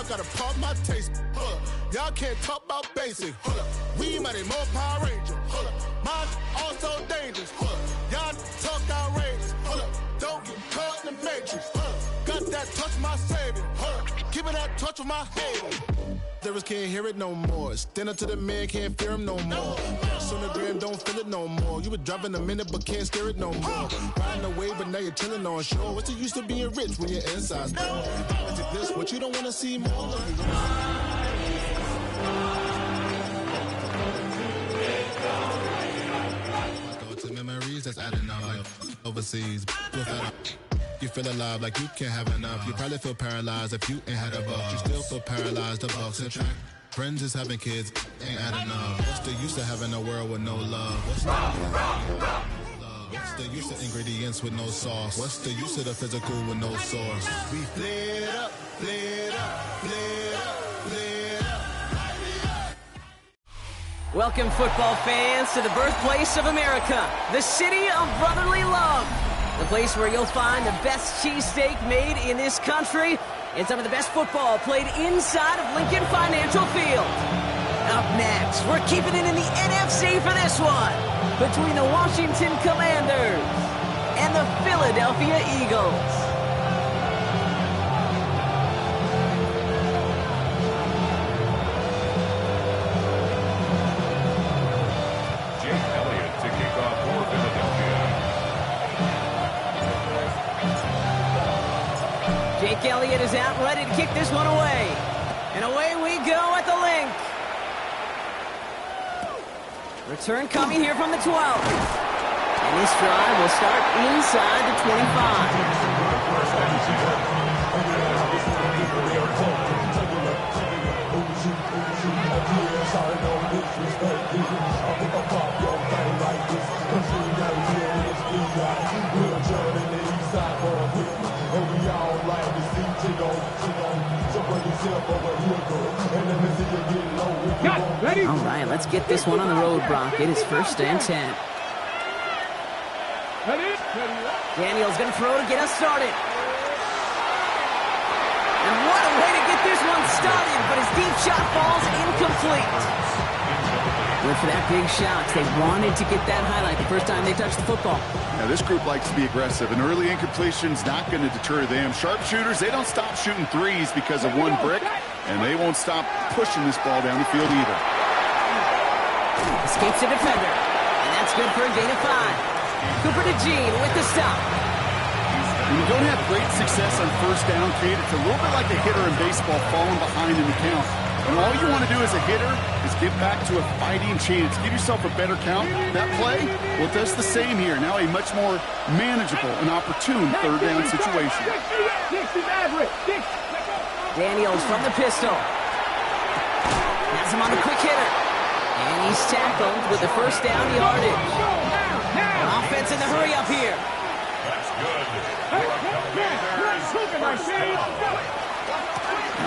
Gotta pump my taste. Y'all can't talk about basic. We mighty more Power Ranger. Mine also dangerous. Y'all talk outrageous. Don't get caught in the matrix. Got that touch of my savior. Give me that touch of my hater. Devils can't hear it no more. Stand up to the man, can't fear him no more. Sonogram don't feel it no more. You were dropping a minute but can't steer it no more. Riding a wave but now you're chilling on shore. What's the use of being rich when your inside's poor? This what you don't want to see more. Thoughts and memories that's adding up. Overseas, you feel alive like you can't have enough. You probably feel paralyzed if you ain't had a buck. You still feel paralyzed, the bucks and track. Friends is having kids, ain't adding up. What's the use of having a world with no love? What's the use of ingredients with no sauce? What's the use of the physical with no source? We flared up, flared up, flared up, flared up. Welcome, football fans, to the birthplace of America, the city of brotherly love. The place where you'll find the best cheesesteak made in this country and some of the best football played inside of Lincoln Financial Field. Up next, we're keeping it in the NFC for this one, between the Washington Commanders and the Philadelphia Eagles. Jake Elliott is out, ready to kick this one away. And away we go at the link. Return coming here from the 12. And this drive will start inside the 25. All right, let's get this one on the road, Brock. It is 1st and 10. Daniel's going to throw to get us started. And what a way to get this one started, but his deep shot falls incomplete. Went for that big shot. They wanted to get that highlight the first time they touched the football. Now, this group likes to be aggressive, and early incompletion's not going to deter them. Sharpshooters, they don't stop shooting threes because of one brick, and they won't stop pushing this ball down the field either. Escapes the defender, and that's good for a gain of 5. Cooper to Gene with the stop. When you don't have great success on first down, Kate, it's a little bit like a hitter in baseball falling behind in the count. And all you want to do as a hitter is get back to a fighting chance. Give yourself a better count. That play, well, it does the same here. Now a much more manageable and opportune third down situation. Daniels from the pistol. Has him on the quick hitter. And he's tackled with the first down yardage. Offense in the hurry up here. That's good.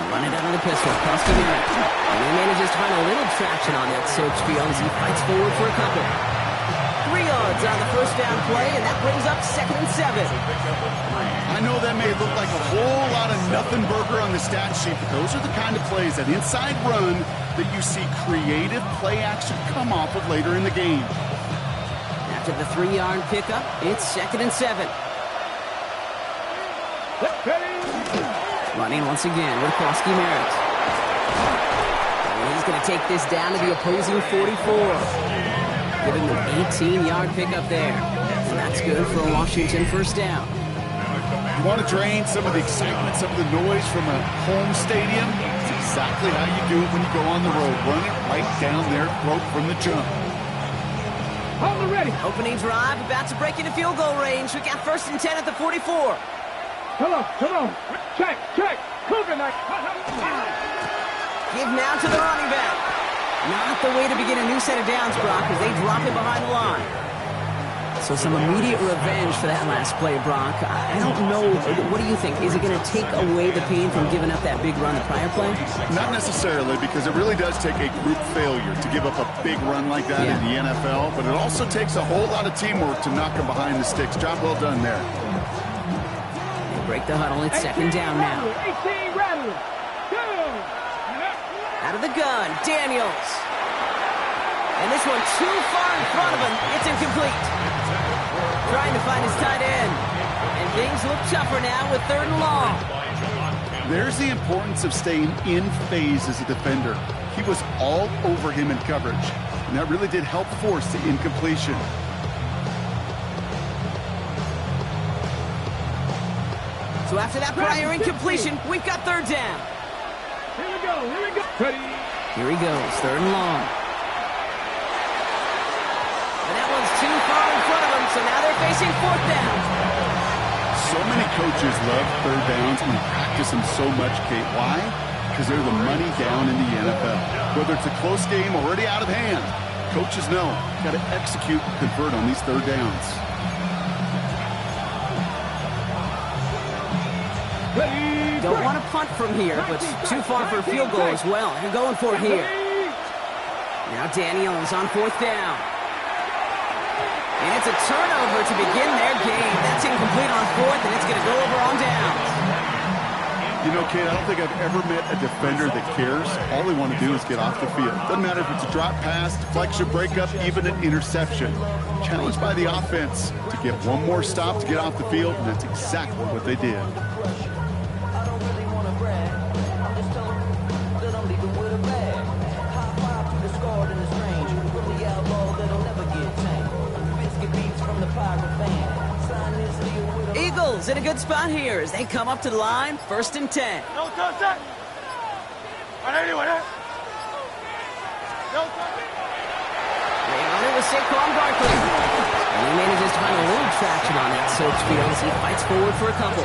Run it out of the pistol. Koski Merritt. And he manages to find a little traction on that search field as he fights forward for a couple. 3 yards on the first down play, and that brings up 2nd and 7. I know that may look like a whole lot of nothing burger on the stat sheet, but those are the kind of plays, that inside run, that you see creative play action come off of later in the game. After the 3-yard pickup, it's 2nd and 7. Running once again with Koski Merritt. And he's going to take this down to the opposing 44. Giving him an 18-yard pickup there. And that's good for a Washington first down. You want to drain some of the excitement, some of the noise from a home stadium? It's exactly how you do it when you go on the road. Run it right down their throat from the jump. Hold it ready. Opening drive, about to break into field goal range. We got 1st and 10 at the 44. Come on. Check. Give now to the running back. Not the way to begin a new set of downs, Brock, as they drop it behind the line. So some immediate revenge for that last play, Brock. I don't know. What do you think? Is it going to take away the pain from giving up that big run the prior play? Not necessarily, because it really does take a group failure to give up a big run like that in the NFL, but it also takes a whole lot of teamwork to knock them behind the sticks. Job well done there. They break the huddle. It's second down now. Out of the gun, Daniels. And this one too far in front of him. It's incomplete. Trying to find his tight end. And things look tougher now with 3rd and long. There's the importance of staying in phase as a defender. He was all over him in coverage, and that really did help force the incompletion. So after that prior incompletion, we've got 3rd down. Here we go. Ready? Here he goes, 3rd and long. And that one's too far in front of him, so now they're facing 4th down. So many coaches love 3rd downs and practice them so much, Kate. Why? Because they're the money down in the NFL. Whether it's a close game already out of hand, coaches know got to execute and convert on these 3rd downs. Don't want to punt from here, but too far for a field goal as well. You're going for it here. Now Daniels on 4th down. And it's a turnover to begin their game. That's incomplete on 4th, and it's going to go over on downs. You know, Kate, I don't think I've ever met a defender that cares. All they want to do is get off the field. Doesn't matter if it's a drop pass, deflection, breakup, even an interception. Challenged by the offense to get one more stop to get off the field, and that's exactly what they did. Eagles in a good spot here as they come up to the line, 1st and 10. No touch that. They run it with Saquon Barkley. And he manages to find a little traction on that search field as he fights forward for a couple.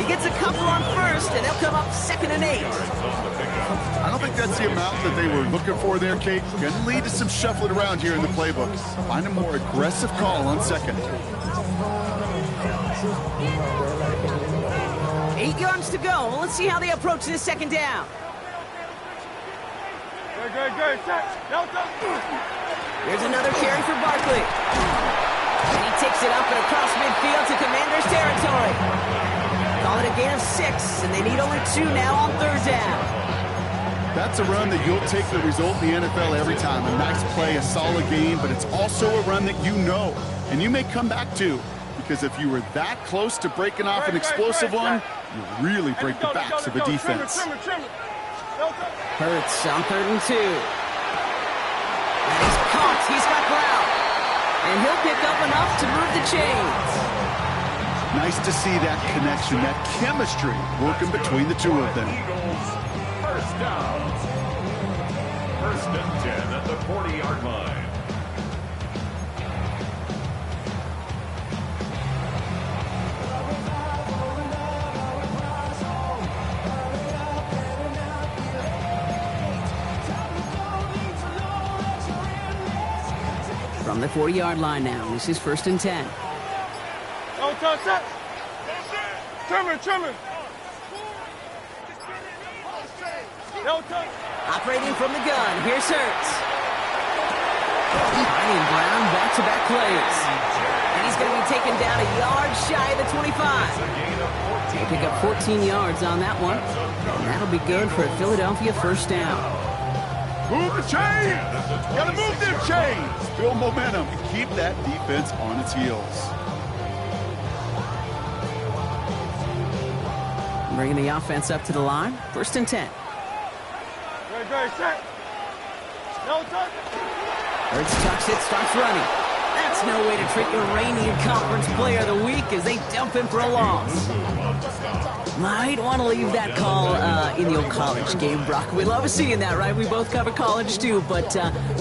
He gets a couple on 1st, and they'll come up 2nd and 8. I don't think that's the amount that they were looking for there, Kate. Going to lead to some shuffling around here in the playbook. Find a more aggressive call on 2nd. 8 yards to go. Well, let's see how they approach this 2nd down. Good. Here's another carry for Barkley. And he takes it up and across midfield to Commanders territory. Call it a gain of 6, and they need only 2 now on 3rd down. That's a run that you'll take the result in the NFL every time. A nice play, a solid game, but it's also a run that you know, and you may come back to. Because if you were that close to breaking off an explosive one, you really break the backs of a defense. Hurts on 3rd and 2. And he's caught. He's got ground. And he'll pick up enough to move the chains. Nice to see that connection, that chemistry working between the two of them. First down. 1st and 10 at the 40-yard line. From the 40-yard line now, this is 1st and 10. No touch that. Trimmer. No touch. Operating from the gun, here's Hurts. Finding Brown back-to-back plays. And he's going to be taken down a yard shy of the 25. They pick up 14 yards on that one. And that'll be good for a Philadelphia 1st down. Move the chains! Gotta move them chains! Build momentum and keep that defense on its heels. Bringing the offense up to the line, 1st and 10. Good, set. No touch. Hurts tucks it, starts running. That's no way to treat your reigning conference player of the week as they dump him for a loss. Might want to leave that call in the old college game, Brock. We love seeing that, right? We both cover college too, but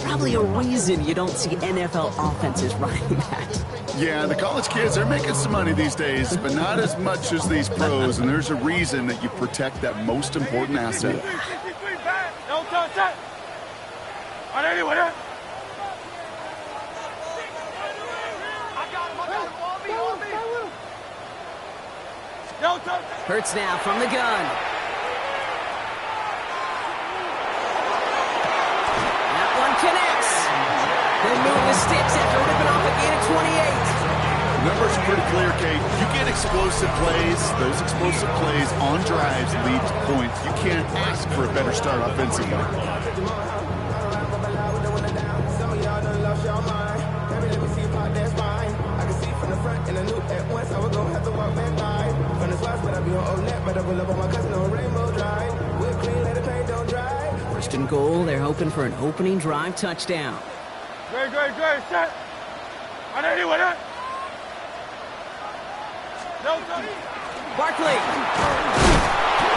probably a reason you don't see NFL offenses running that. Yeah, the college kids are making some money these days, but not as much as these pros, and there's a reason that you protect that most important asset. No touch that. No touch. Hurts now from the gun. That one connects. He'll move the sticks after ripping off a gain of 28. Numbers are pretty clear, Kate. You get explosive plays. Those explosive plays on drives lead to points. You can't ask for a better start offensively. First and goal, they're hoping for an opening drive touchdown. Great, set. On anyone, huh? No touch. Barkley.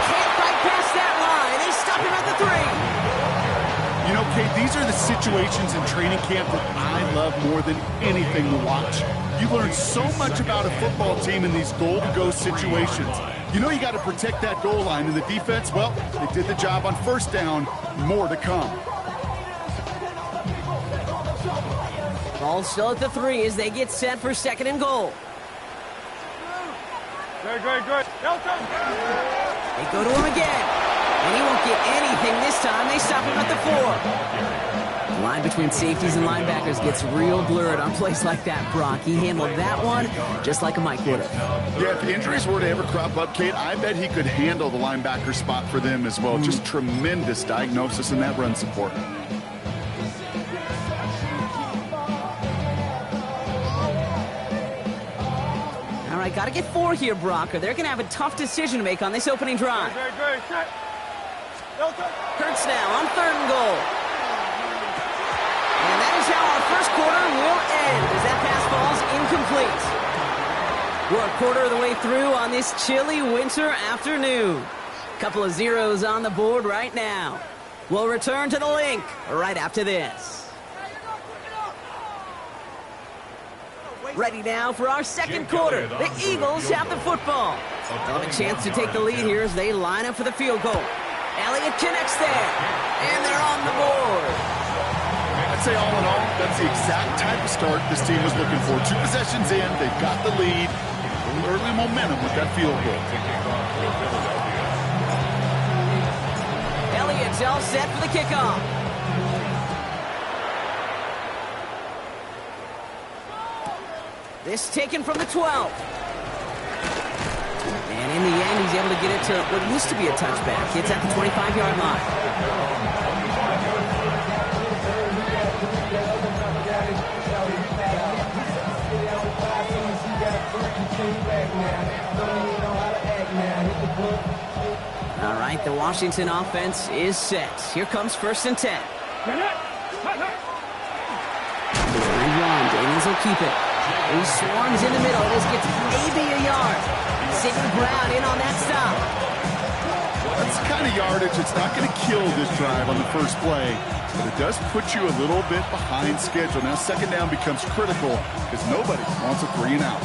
Can't fight past that line. They stop him at the 3. You know, Kate, these are the situations in training camp that I love more than anything to watch. You learn so much about a football team in these goal-to-go situations. You know you got to protect that goal line, and the defense, well, they did the job on first down. More to come. Ball still at the 3 as they get set for second and goal. Great. No touch. They go to him again. And he won't get anything this time. They stop him at the 4. The line between safeties and linebackers gets real blurred on plays like that, Brock. He handled that one just like a Mike would have. Yeah, if injuries were to ever crop up, Kate, I bet he could handle the linebacker spot for them as well. Just tremendous diagnosis in that run support. All right, got to get 4 here, Brock, or they're going to have a tough decision to make on this opening drive. Great, set. No touch. Hurts now on third and goal. And that is how our first quarter will end as that pass falls incomplete. We're a quarter of the way through on this chilly winter afternoon. Couple of zeros on the board right now. We'll return to the link right after this. Ready now for our second quarter. The Eagles have the football. They'll have a chance to take the lead here as they line up for the field goal. Elliott connects there, and they're on the board. I'd say all in all, that's the exact type of start this team was looking for. 2 possessions in, they've got the lead. A little early momentum with that field goal. Elliott's all set for the kickoff. This taken from the 12. And in the end, he's able to get it to what used to be a touchback. It's at the 25-yard line. All right, the Washington offense is set. Here comes 1st and 10. Daniels will keep it. He swarms in the middle. This gets maybe a yard. Sidney Brown in on that stop. That's the kind of yardage it's not going to kill this drive on the first play, but it does put you a little bit behind schedule. Now second down becomes critical because nobody wants a 3 and out.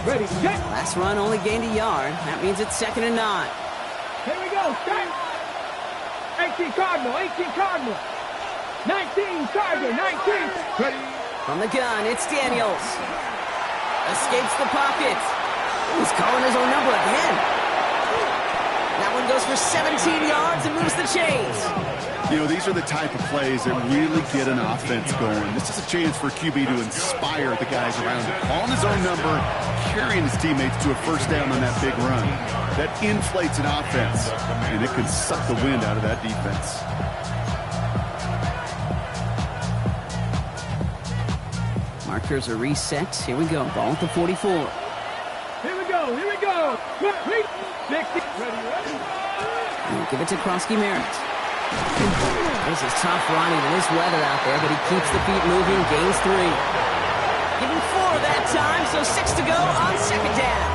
Ready, set. Last run only gained a yard. That means it's 2nd and 9. Here we go, set. 18 Cardinal, 19 Charger, 19. Ready. From the gun, it's Daniels. Escapes the pocket. He's calling his own number again. That one goes for 17 yards and moves the chains. You know, these are the type of plays that really get an offense going. This is a chance for QB to inspire the guys around him. Calling his own number, carrying his teammates to a first down on that big run. That inflates an offense, and it can suck the wind out of that defense. Markers are reset. Here we go. Ball at the 44. Here we go. 60. Ready. We'll give it to Krosky Merritt. This is tough running in this weather out there, but he keeps the feet moving, gains 3. Give him 4 that time, so 6 to go on second down.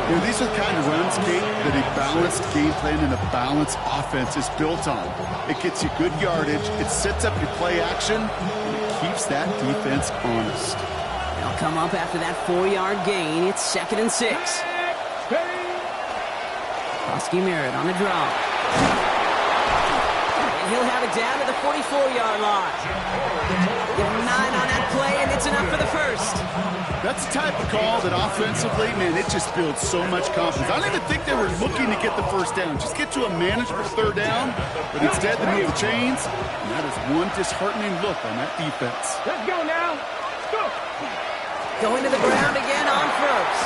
You know, these are the kind of runs, Kate, that a balanced game plan and a balanced offense is built on. It gets you good yardage, it sets up your play action, and it keeps that defense honest. They'll come up after that 4-yard gain. It's 2nd and 6. Krosky Merritt on the draw. And he'll have it down to the 44-yard line. Give him 9 on that play, and it's enough for the first. That's the type of call that offensively, man, it just builds so much confidence. I don't even think they were looking to get the first down. Just get to a manageable third down, but instead they move the chains, and that is one disheartening look on that defense. Let's go now. Go. Going to the ground again on first.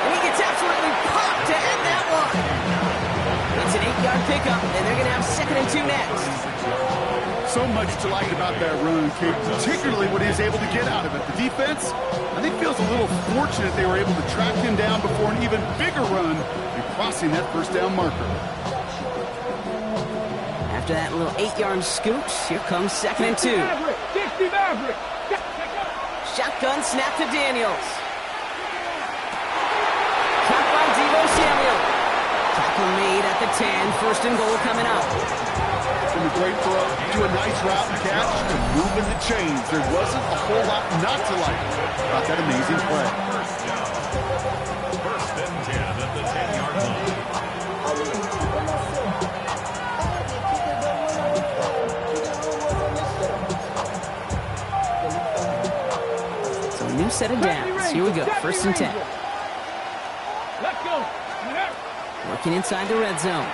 And he gets absolutely popped to end that one. It's an 8-yard pickup, and they're going to have 2nd and 2 next. So much to like about that run, Kate, particularly what he was able to get out of it. The defense, I think, feels a little fortunate they were able to track him down before an even bigger run and crossing that first down marker. After that little 8-yard scooch, here comes 2nd and 2. 60 Maverick. Shotgun snap to Daniels. Caught by Deebo Samuel. Tackle made at the 10. 1st and goal coming up. From a great throw to a nice route and catch to moving the chains. There wasn't a whole lot not to like about that amazing play. First and 10 at the 10-yard line. So a new set of downs. Here we go. 1st and 10. Let's go. Working inside the red zone.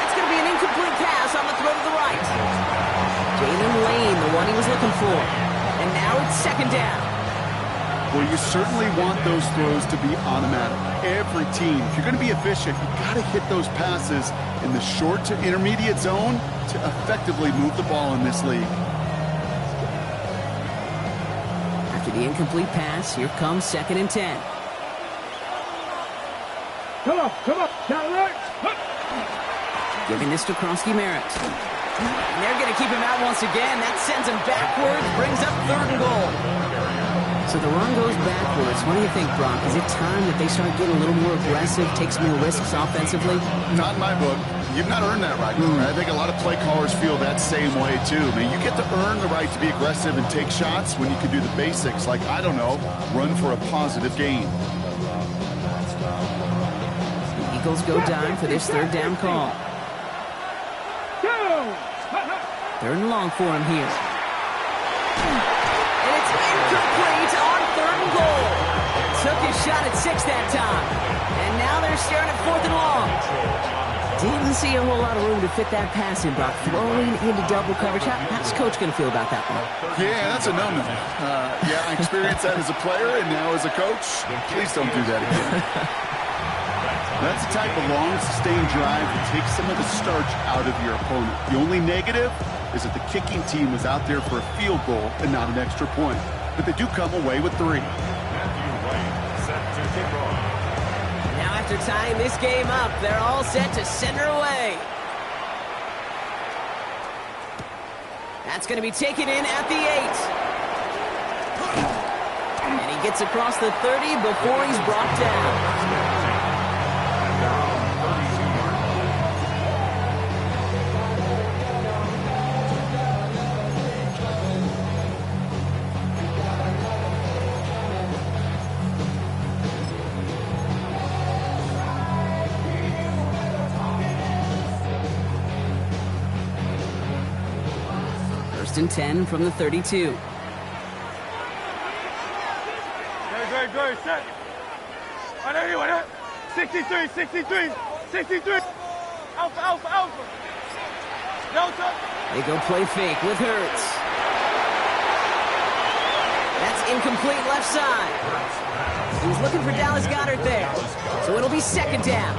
That's going to be an incomplete pass on the throw to the right. Jalen Lane, the one he was looking for. And now it's 2nd down. Well, you certainly want those throws to be automatic. Every team, if you're going to be efficient, you've got to hit those passes in the short to intermediate zone to effectively move the ball in this league. After the incomplete pass, here comes 2nd and 10. Come on. Down right. Giving this to Kronsky Merritt. And they're going to keep him out once again. That sends him backwards, brings up 3rd and goal. So the run goes backwards. What do you think, Brock? Is it time that they start getting a little more aggressive, take some more risks offensively? Not in my book. You've not earned that right. I think a lot of play callers feel that same way, too. I mean, you get to earn the right to be aggressive and take shots when you can do the basics, like, I don't know, run for a positive gain. Eagles go down for this 3rd down call. 3rd and long for him here. And it's incomplete on 3rd and goal. Took his shot at 6 that time. And now they're staring at 4th and long. Didn't see a whole lot of room to fit that pass in, Brock. Throwing into double coverage. How's Coach going to feel about that one? Yeah, that's a no-no. Yeah, I experienced that as a player and now as a coach. Please don't do that again. That's the type of long, sustained drive that takes some of the starch out of your opponent. The only negative is that the kicking team was out there for a field goal and not an extra point. But they do come away with 3. Now after tying this game up, they're all set to send her away. That's going to be taken in at the 8. And he gets across the 30 before he's brought down. First and 10 from the 32. Great. Set. I know you want it. 63. Alpha. Delta. They go play fake with Hurts. That's incomplete left side. He was looking for Dallas Goedert there. So it'll be 2nd down.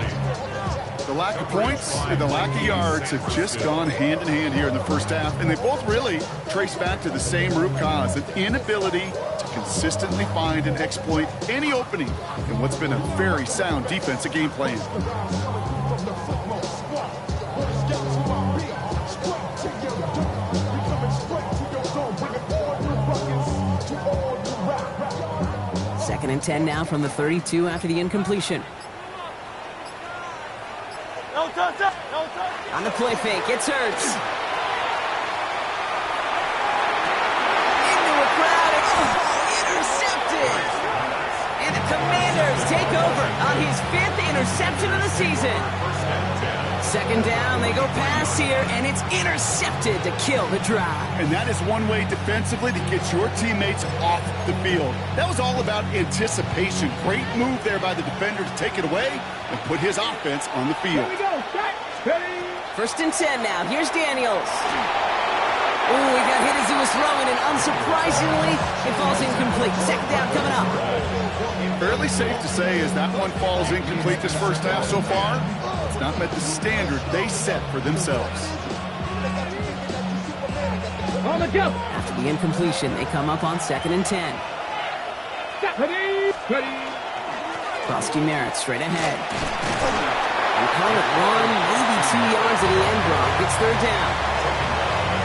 The lack of points and the lack of yards have just gone hand in hand here in the first half, and they both really trace back to the same root cause, an inability to consistently find and exploit any opening in what's been a very sound defensive game plan. Second and 10 now from the 32 after the incompletion. On the play fake, it's Hurts. Into a crowd, and intercepted. And the Commanders take over on his 5th interception of the season. 2nd down, they go pass here, and it's intercepted to kill the drive. And that is one way defensively to get your teammates off the field. That was all about anticipation. Great move there by the defender to take it away and put his offense on the field. Here we go. Set. Ready. 1st and 10 now. Here's Daniels. Ooh, he got hit as he was throwing, and unsurprisingly, it falls incomplete. 2nd down coming up. Fairly safe to say as that one falls incomplete this first half so far, it's not met the standard they set for themselves. On the jump. After the incompletion, they come up on 2nd and 10. Ready. Ready. Krosky Merritt straight ahead. We call it 1, maybe 2 yards at the end, Brock. It's 3rd down.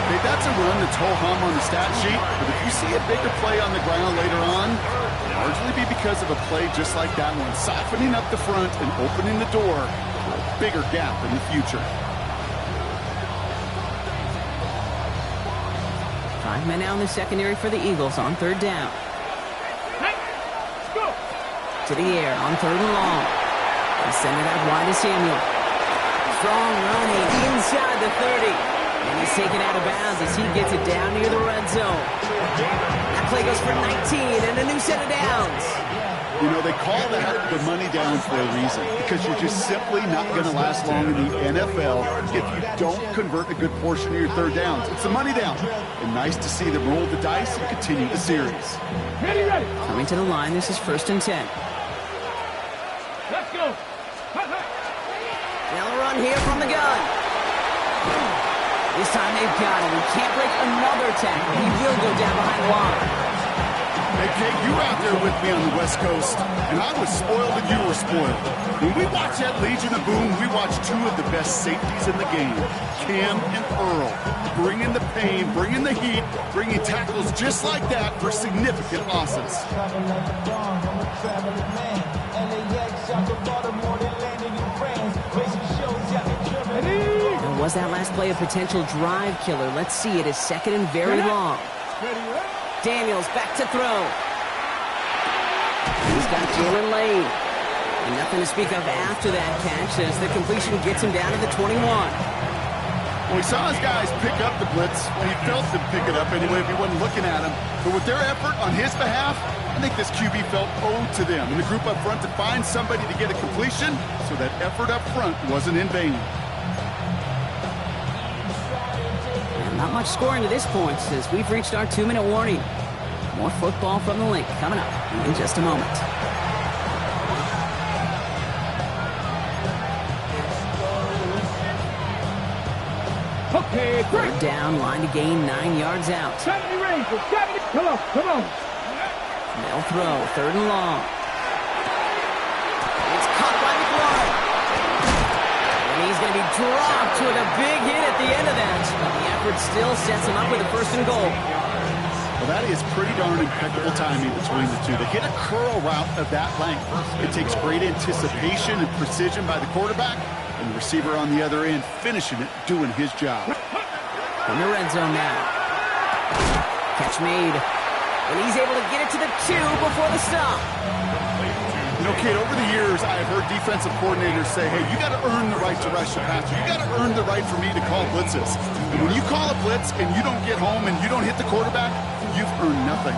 Okay, that's a run that's ho-hum on the stat sheet, but if you see a bigger play on the ground later on, it'll largely be because of a play just like that one, softening up the front and opening the door for a bigger gap in the future. 5 men out in the secondary for the Eagles on 3rd down. Go. To the air on 3rd and long. They send it out wide to Samuel. Strong running inside the 30. And he's taken out of bounds as he gets it down near the red zone. That play goes for 19 and a new set of downs. You know, they call that the money down for a reason, because you're just simply not going to last long in the NFL if you don't convert a good portion of your 3rd downs. It's a money down. And nice to see them roll the dice and continue the series. Ready, ready. Coming to the line, this is 1st and 10. Let's go. Now a run here from the gun. This time they've got him. He can't break another tackle. He will go down behind the line. Hey, Kate, you were out there with me on the West Coast, and I was spoiled and you were spoiled. When we watch that Legion of Boom, we watch 2 of the best safeties in the game, Cam and Earl, bringing the pain, bringing the heat, bringing tackles just like that for significant losses. And was that last play a potential drive killer? Let's see. It is 2nd and very long. Daniels back to throw. He's got Jalen Lane. And nothing to speak of after that catch as the completion gets him down to the 21. Well, he saw his guys pick up the blitz. He felt them pick it up anyway if he wasn't looking at him. But with their effort on his behalf, I think this QB felt owed to them and the group up front to find somebody to get a completion, so that effort up front wasn't in vain. Not much scoring to this point as we've reached our 2-minute warning. More football from the link coming up in just a moment. Okay, great. 3rd down, line to gain 9 yards out. 70 range. 70. Come on, come on. They'll throw, 3rd and long. It's caught by McLaurin. And he's going to be dropped with a big hit at the end of that. But the effort still sets him up with a 1st and goal. Well, that is pretty darn impeccable timing between the 2. They hit a curl route of that length. It takes great anticipation and precision by the quarterback, and the receiver on the other end finishing it, doing his job. From the red zone now. Catch made. And he's able to get it to the 2 before the stop. You know, Kate, over the years, I've heard defensive coordinators say, hey, you got to earn the right to rush the passer. You got to earn the right for me to call blitzes. And when you call a blitz and you don't get home and you don't hit the quarterback, you've earned nothing.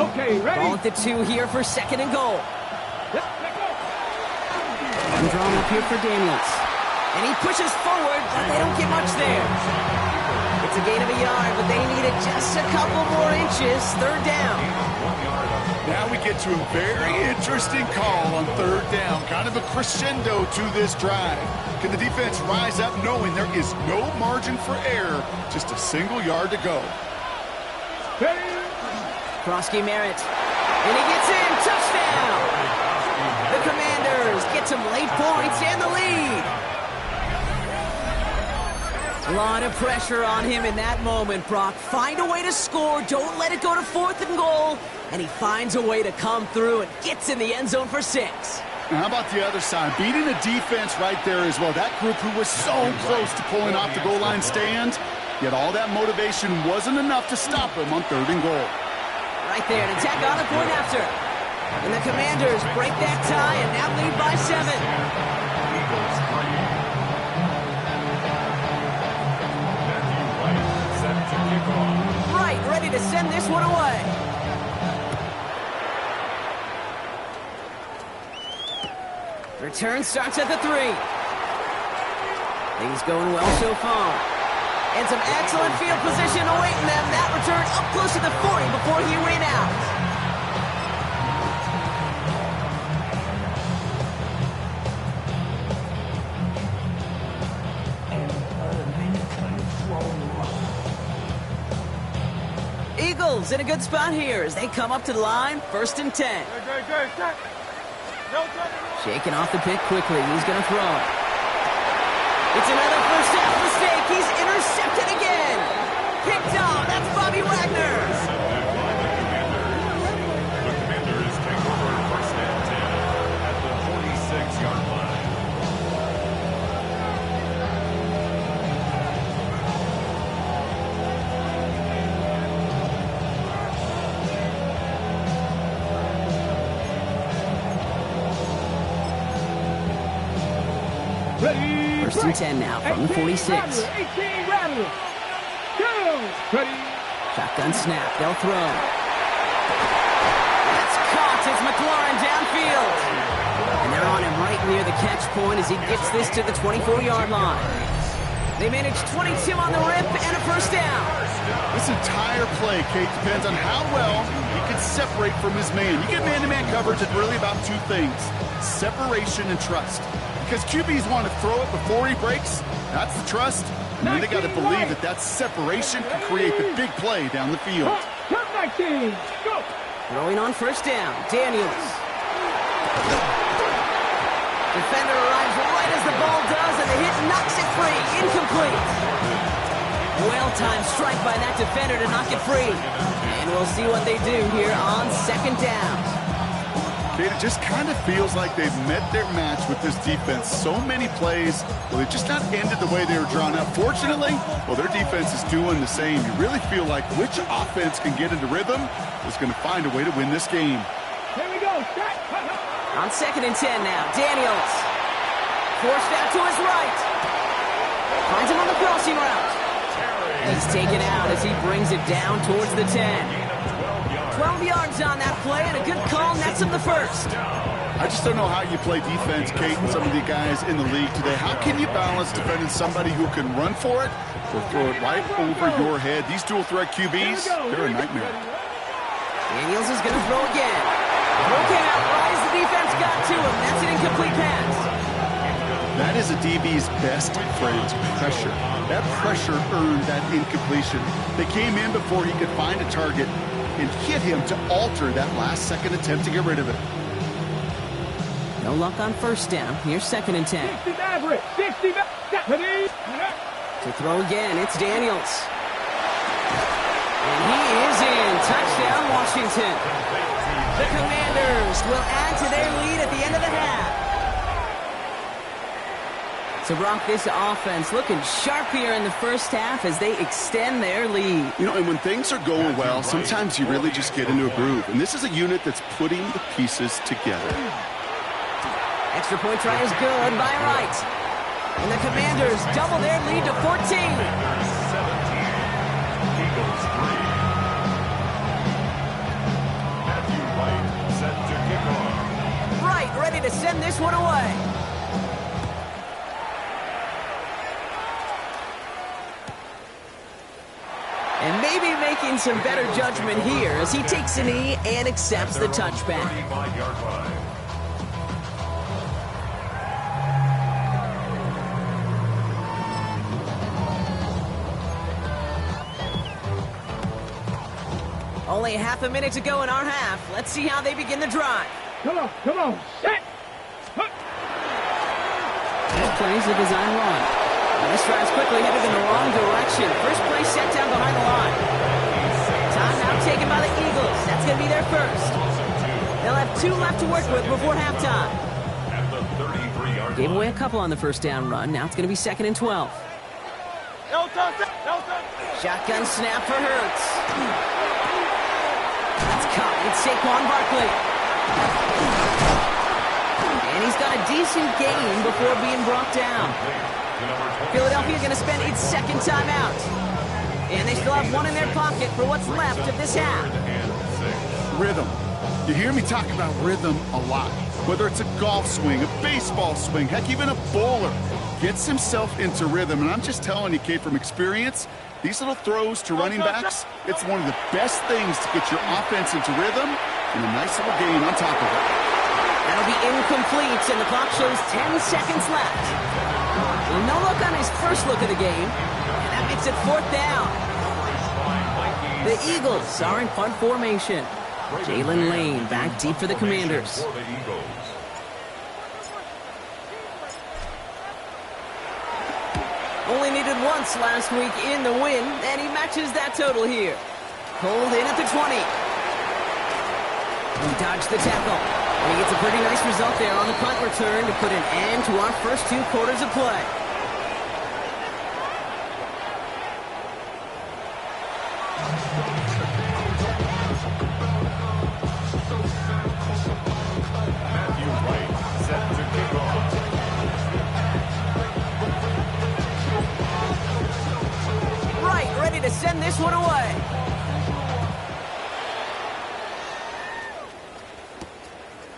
Okay, ready. Ball at the 2 here for 2nd and goal. Yep, let's go. And drawn up here for Daniels. And he pushes forward, but they don't get much there. It's a gain of a yard, but they needed just a couple more inches. 3rd down. Now we get to a very interesting call on 3rd down. Kind of a crescendo to this drive. Can the defense rise up knowing there is no margin for error? Just a single yard to go. Krosky Merritt. And he gets in. Touchdown! The Commanders get some late points and the lead. A lot of pressure on him in that moment, Brock. Find a way to score. Don't let it go to 4th and goal. And he finds a way to come through and gets in the end zone for 6. Now how about the other side? Beating a defense right there as well. That group who was so close to pulling off the goal line stand Yet all that motivation wasn't enough to stop him on 3rd and goal. Right there to tack on a point after. And the Commanders break that tie and now lead by 7. Right, ready to send this one away. Return starts at the 3. Things going well so far. And some excellent field position awaiting them. That return up close to the 40 before he ran out. Eagles in a good spot here as they come up to the line, 1st and 10. Shaking off the pick quickly. He's going to throw. It's another first half mistake. He's intercepted again. Picked off. That's Bobby Wagner. The Commanders take over 1st and 10 at the 46-yard line. Ready. 1st and 10 now from the 46. 18, Rattler. Go. Ready. Shotgun snap. They'll throw. That's caught. It's McLaurin downfield. And they're on him right near the catch point as he gets this to the 24-yard line. They manage 22 on the rip and a 1st down. This entire play, Kate, depends on how well he can separate from his man. You get man-to-man coverage, it's really about 2 things: separation and trust. Because QBs want to throw it before he breaks. That's the trust. And then they got to believe that that separation can create the big play down the field. Turn 19. Go. Throwing on 1st down. Daniels. Defender arrives right as the ball does, and the hit knocks it free. Incomplete. Well-timed strike by that defender to knock it free. And we'll see what they do here on 2nd down. It just kind of feels like they've met their match with this defense. So many plays, well, they just not ended the way they were drawn up. Fortunately, well, their defense is doing the same. You really feel like which offense can get into rhythm is going to find a way to win this game. Here we go. On 2nd and 10 now, Daniels. Forced out to his right. Finds him on the crossing route. He's taken out as he brings it down towards the 10. 12 yards on that play, and a good call nets him the 1st. I just don't know how you play defense, Kate, and some of the guys in the league today. How can you balance defending somebody who can run for it or throw it right over your head? These dual-threat QBs, they're a nightmare. Daniels is going to throw again. Broken out right as the defense got to him. That's an incomplete pass. That is a DB's best friend, pressure. That pressure earned that incompletion. They came in before he could find a target and hit him to alter that last-second attempt to get rid of it. No luck on 1st down. Here's 2nd and 10. 60 average. 60 To throw again, it's Daniels. And he is in. Touchdown, Washington. The Commanders will add to their lead at the end of the half. So, Brock, this offense looking sharp here in the 1st half as they extend their lead. You know, and when things are going well, sometimes you really just get into a groove. And this is a unit that's putting the pieces together. Extra point try is good by Wright. And the Commanders double their lead to 14. 17. Eagles 3. Matthew Wright set to kick off. Wright ready to send this one away. And maybe making some better judgment here as he takes a knee and accepts the touchback. 35-yard line. Only half a minute to go in our half. Let's see how they begin the drive. Come on, set. This plays a design run. And this drive's quickly headed in the wrong direction. First play set down behind the line. Timeout taken by the Eagles. That's going to be their first. They'll have 2 left to work with before halftime. At the 33-yard Gave line. away a couple on the 1st down run. Now it's going to be 2nd and 12. Shotgun snap for Hurts. That's caught. It's Saquon Barkley. And he's got a decent gain before being brought down. Philadelphia going to spend its second timeout. And they still have one in their pocket for what's left of this half. Rhythm. You hear me talk about rhythm a lot. Whether it's a golf swing, a baseball swing, heck, even a bowler gets himself into rhythm. And I'm just telling you, Kate, from experience, these little throws to running backs, it's one of the best things to get your offense into rhythm and a nice little gain on top of it. That'll be incomplete, and the clock shows 10 seconds left. No look on his first look of the game, and that makes it fourth down. The Eagles are in punt formation. Jalen Lane back deep for the Commanders. Only needed once last week in the win, and he matches that total here. Pulled in at the 20. He dodged the tackle. And he gets a pretty nice result there on the punt return to put an end to our first 2 quarters of play. To send this one away.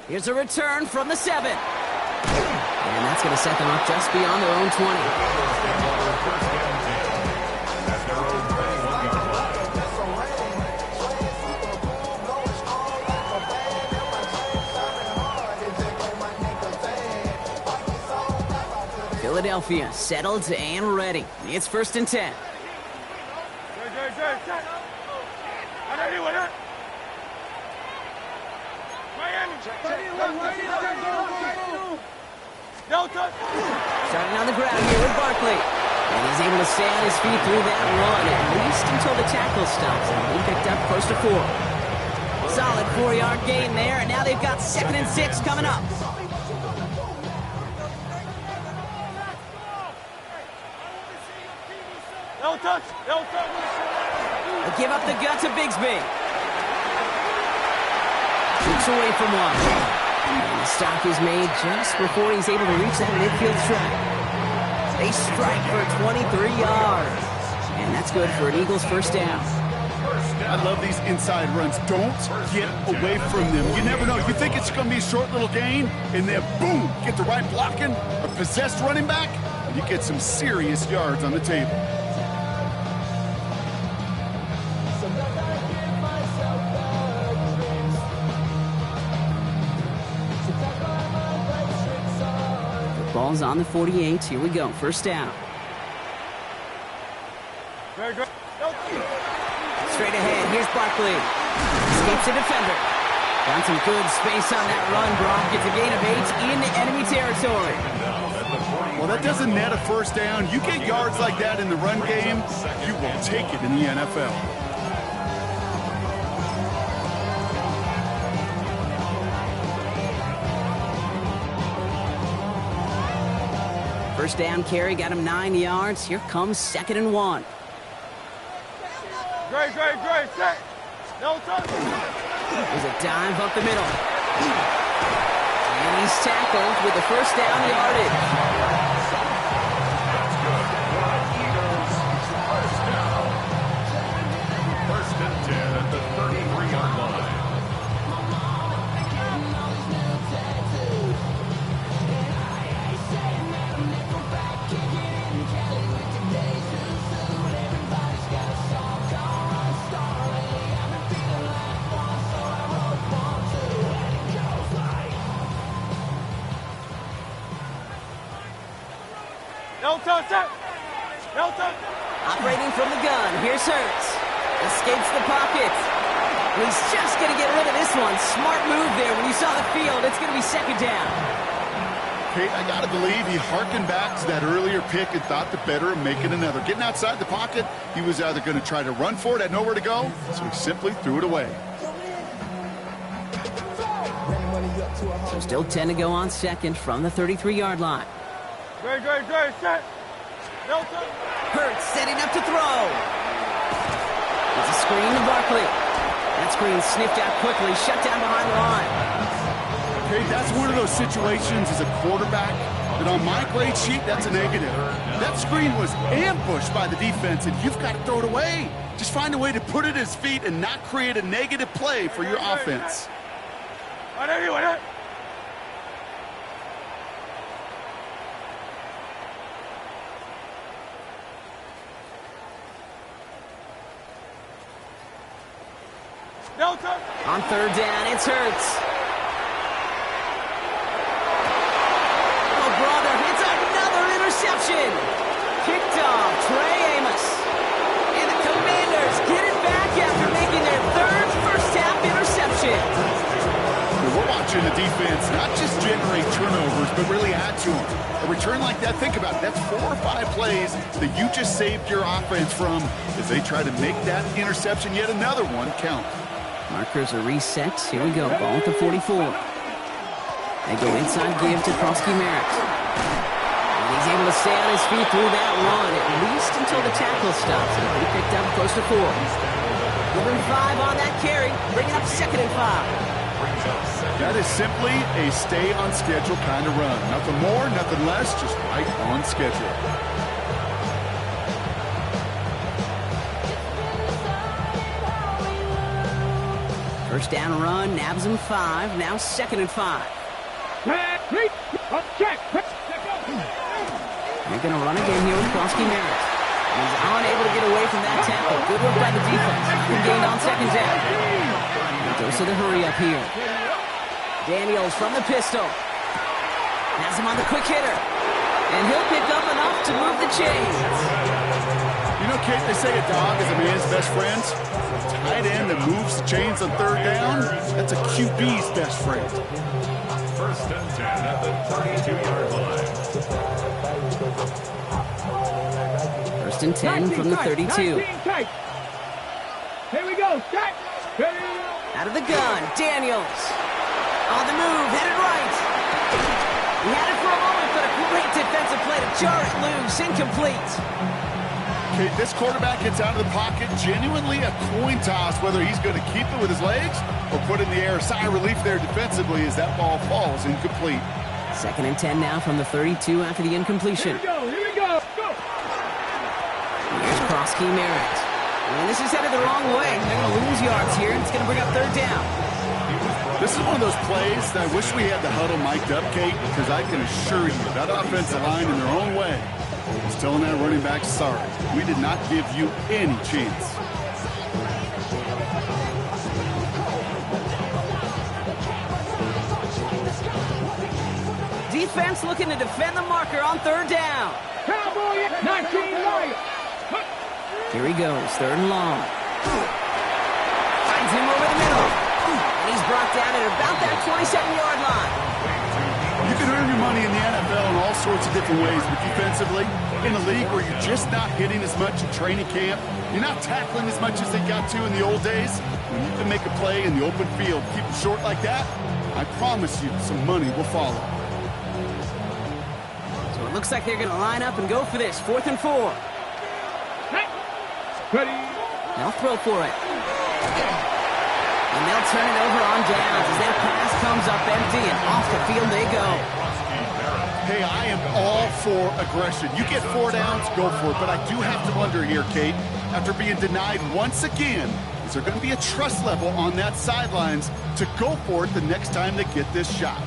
Here's a return from the 7. And that's going to set them up just beyond their own 20. Philadelphia settled and ready. It's 1st and 10. Starting on the ground here with Barkley. And he's able to stay on his feet through that run, at least until the tackle stops. And he picked up close to 4. Solid 4-yard gain there, and now they've got 2nd and 6 coming up. No touch. They give up the gut to Bigsby. Shoots away from one. And the stop is made just before he's able to reach that midfield strike. They strike for 23 yards. And that's good for an Eagles first down. I love these inside runs. Don't get away from them. You never know. You think it's going to be a short little gain, and then boom, get the right blocking, a possessed running back, and you get some serious yards on the table. Ball's on the 48. Here we go. First down. Very good. Straight ahead. Here's Barkley. Escapes a defender. Found some good space on that run. Brock gets a gain of 8 in enemy territory. Well, that doesn't net a first down. You get yards like that in the run game, you will take it in the NFL. First down carry got him 9 yards. Here comes 2nd and 1. Great. Set. No touch. There's a dive up the middle. And he's tackled with the first down yardage. First and 10 at the 33-yard line. No touch. Operating from the gun. Here's Hurts. Escapes the pocket. He's just going to get rid of this one. Smart move there. When you saw the field, it's going to be 2nd down. Kate, I got to believe he harkened back to that earlier pick and thought the better of making another. Getting outside the pocket, he was either going to try to run for it, had nowhere to go, so he simply threw it away. So still 10 to go on 2nd from the 33-yard line. Great. Set. No touch. Hurts setting up to throw. It's a screen to Barkley. That screen sniffed out quickly, shut down behind the line. Okay, that's one of those situations as a quarterback that on my grade sheet, that's a negative. That screen was ambushed by the defense, and you've got to throw it away. Just find a way to put it at his feet and not create a negative play for your offense. On third down, it's Hurts. Oh, brother, it's another interception. Kicked off, Trey Amos. And the Commanders get it back after making their third first-half interception. We're watching the defense not just generate turnovers, but really add to them. A return like that, think about it, that's 4 or 5 plays that you just saved your offense from as they try to make that interception, yet another one, count. Markers are reset. Here we go. Ball at the 44. They go inside give to Merritt. And he's able to stay on his feet through that run, at least until the tackle stops. He'll be picked up close to 4. Give him 5 on that carry. Bring it up 2nd and 5. That is simply a stay on schedule kind of run. Nothing more, nothing less, just right on schedule. First down run, nabs him 5. Now 2nd and 5. They're going to run again here with Merritt. He's unable to get away from that tackle. Good work by the defense. Nothing gained on 2nd down. He goes to the hurry up here. Daniels from the pistol. Has him on the quick hitter. And he'll pick up enough to move the chains. You know, Kate, they say a dog is a man's best friend. Tight end that moves the chains on third down, that's a QB's best friend. First and 10 at the 32-yard line. First and 10 from the 32. Here we go. Set. Out of the gun, Daniels. On the move, headed right. He had it for a moment, but a great defensive play to jar it loose, incomplete. Okay, this quarterback gets out of the pocket, genuinely a coin toss whether he's going to keep it with his legs or put it in the air. Sigh of relief there defensively as that ball falls incomplete. 2nd and 10 now from the 32 after the incompletion. Here we go. Go. Here's Merritt. And this is headed the wrong way. They're going to lose yards here, and it's going to bring up 3rd down. This is one of those plays that I wish we had the huddle mic'd up, Kate, because I can assure you that offensive line in their own way is telling that running back, sorry, we did not give you any chance. Defense looking to defend the marker on 3rd down. Cowboy, 19 right. Here he goes, 3rd and long. Finds him over the middle. And he's brought down at about that 27-yard line. You can earn your money in the NFL in all sorts of different ways, but defensively, in a league where you're just not hitting as much in training camp, you're not tackling as much as they got to in the old days, when you can make a play in the open field, keep it short like that, I promise you some money will follow. So it looks like they're going to line up and go for this, 4th and 4. Ready. They'll throw for it. And they'll turn it over on downs as that pass comes up empty and off the field they go. Hey, I am all for aggression. You get 4 downs, go for it. But I do have to wonder here, Kate, after being denied once again, is there going to be a trust level on that sidelines to go for it the next time they get this shot?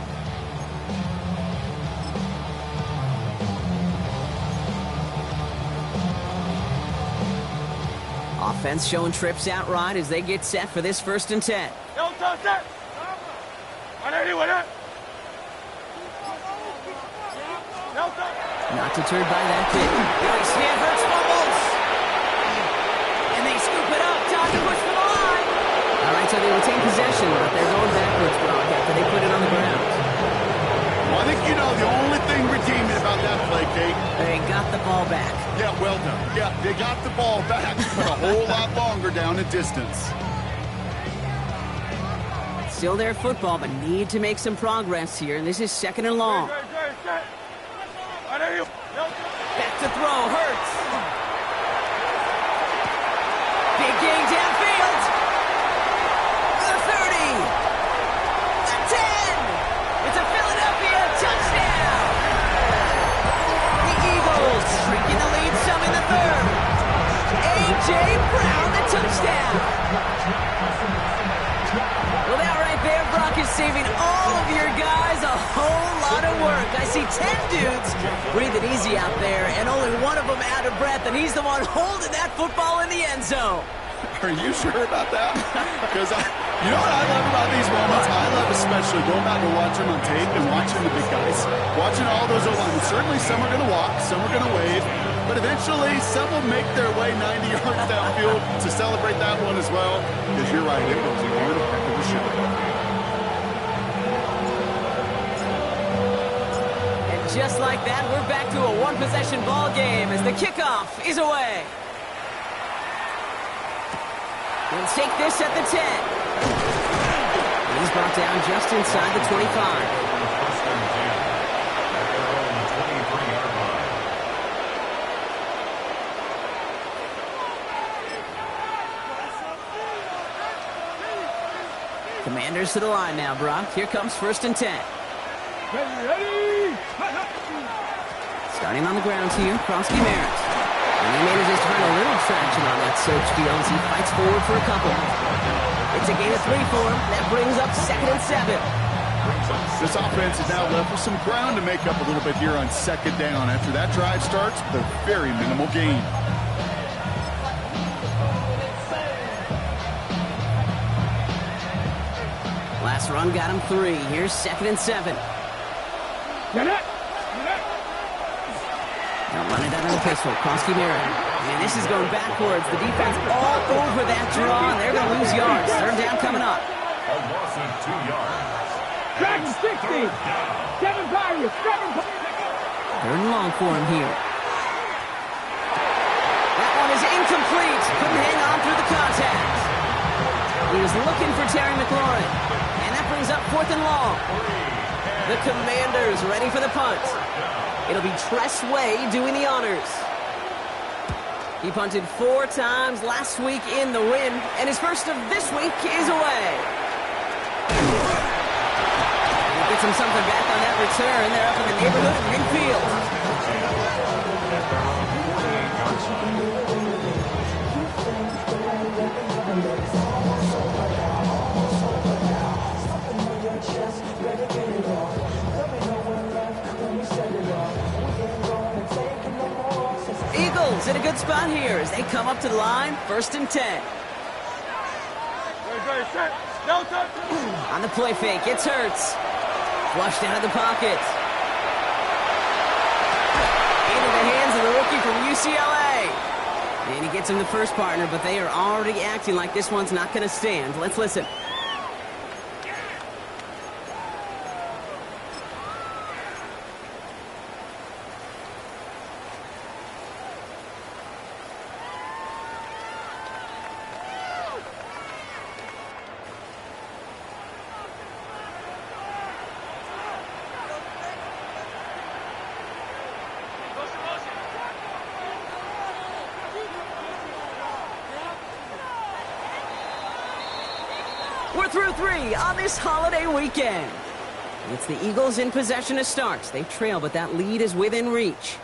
Offense showing trips out right as they get set for this 1st and 10. Not deterred by that kick. Billy Smith Hurts fumbles. And they scoop it up. Time to push for the line. All right, so they retain possession, but they're going backwards, Brock, after they put it on the ground. Well, I think you know the only thing redeeming about that play, Kate. They got the ball back. Yeah, well done. Yeah, they got the ball back, but a whole lot longer down the distance. Still their football, but need to make some progress here, and this is 2nd and long. Back to throw, Hurts. Big gain downfield. The 30. The 10. It's a Philadelphia touchdown. The Eagles shrinking the lead some in the third. A.J. Brown, the touchdown. Well, that right there, Brock, is saving all of your guys a whole lot of work. I see 10 dudes breathing easy out there, and only one of them out of breath, and he's the one holding that football in the end zone. Are you sure about that? Because you know what I love about these moments? I love especially going back and watching on tape and watching the big guys. Watching all those O-linemen. Certainly some are going to walk, some are going to wave, but eventually some will make their way 90 yards downfield to celebrate that one as well. Because you're right, it was one heck of a show. And just like that, we're back to a one-possession ball game as the kickoff is away. Let's take this at the 10. He's brought down just inside the 25. Commanders to the line now, Brock. Here comes 1st and 10. Ready! Starting on the ground here, Kronsky Merritt. And he manages to find a little traction on that search field as he fights forward for a couple. It's a gain of 3 for him. That brings up 2nd and 7. This offense is now left with some ground to make up a little bit here on 2nd down. After that drive starts with a very minimal gain. Last run got him 3. Here's 2nd and 7. Get it! Now run it out of the pistol. Kronsky Merritt. And this is going backwards. The defense all over that draw, and they're going to lose yards. 3rd down coming up. A loss of 2 yards. Back 60! 7 Pirates! 7 Pirates! 3rd and long for him here. That one is incomplete. Couldn't hang on through the contact. He was looking for Terry McLaurin. And that brings up 4th and long. The Commanders ready for the punt. It'll be Tress Way doing the honors. He punted 4 times last week in the win, and his first of this week is away. He gets him something back on that return. They're up in the neighborhood of midfield. Eagles in a good spot here as they come up to the line. 1st and 10. On the play fake, it's Hurts. Flushed out of the pocket. Into the hands of the rookie from UCLA. And he gets him the first partner, but they are already acting like this one's not going to stand. Let's listen. We're through 3 on this holiday weekend. It's the Eagles in possession to start. They trail, but that lead is within reach.